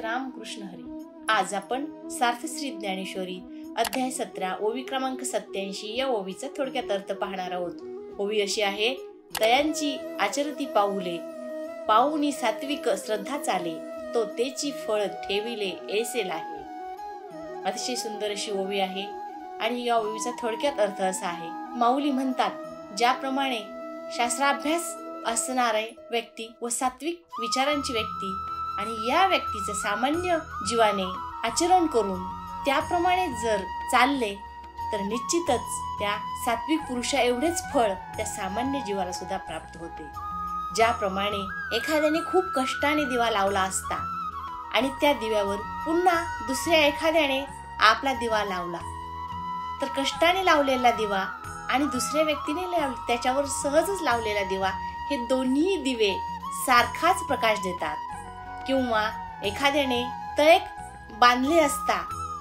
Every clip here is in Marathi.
रामकृष्ण हरी. आज आपण सार्थश्री ज्ञानेश्वरी अध्याय 17 ओवी क्रमांक 87 या ओवीचा थोडक्यात अर्थ पाहणार आहोत. ओवी अशी आहे. तयांची आचरती पाऊले, पाऊनी सात्विक श्रद्धा चाले, तो तेची फळ ठेविले ऐसे लाहे. अतिशय सुंदर अशी ओवी आहे आणि या ओवीचा थोडक्यात अर्थ असा आहे. माऊली म्हणतात, ज्याप्रमाणे शास्त्राभ्यास असणारे व्यक्ती व सात्विक विचारांची व्यक्ती आणि या व्यक्तीचं सामान्य जीवाने आचरण करून त्याप्रमाणे जर चालले तर निश्चितच त्या सात्विक पुरुषा एवढेच फळ त्या सामान्य जीवाला सुद्धा प्राप्त होते. ज्याप्रमाणे एखाद्याने खूप कष्टाने दिवा लावला असता आणि त्या दिव्यावर पुन्हा दुसऱ्या एखाद्याने आपला दिवा लावला तर कष्टाने लावलेला दिवा आणि दुसऱ्या व्यक्तीने त्याच्यावर सहजच लावलेला दिवा हे दोन्ही दिवे सारखाच प्रकाश देतात. किंवा एखाद्याने तळे बांधले असता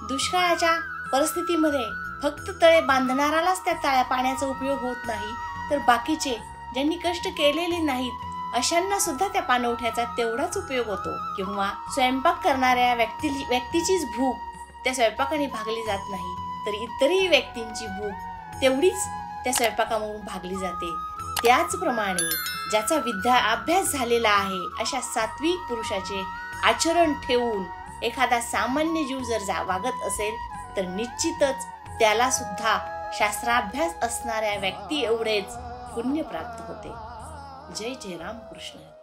दुष्काळाच्या परिस्थितीमध्ये फक्त तळे बांधणारालाच त्या तळ्या पाण्याचा उपयोग होत नाही तर बाकीचे ज्यांनी कष्ट केलेले नाहीत अशांना सुद्धा त्या पाणवठ्याचा तेवढाच उपयोग होतो. किंवा स्वयंपाक करणाऱ्या व्यक्तीचीच भूक त्या स्वयंपाकाने भागली जात नाही तर इतरही व्यक्तींची भूक तेवढीच त्या स्वयंपाकामधून भागली जाते. त्याचप्रमाणे ज्याचा अभ्यास झालेला आहे अशा सात्विक पुरुषाचे आचरण ठेवून एखादा सामान्य जीव जर वागत असेल तर निश्चितच त्याला सुद्धा शास्त्राभ्यास असणाऱ्या व्यक्ती एवढेच पुण्य प्राप्त होते. जय जय रामकृष्ण.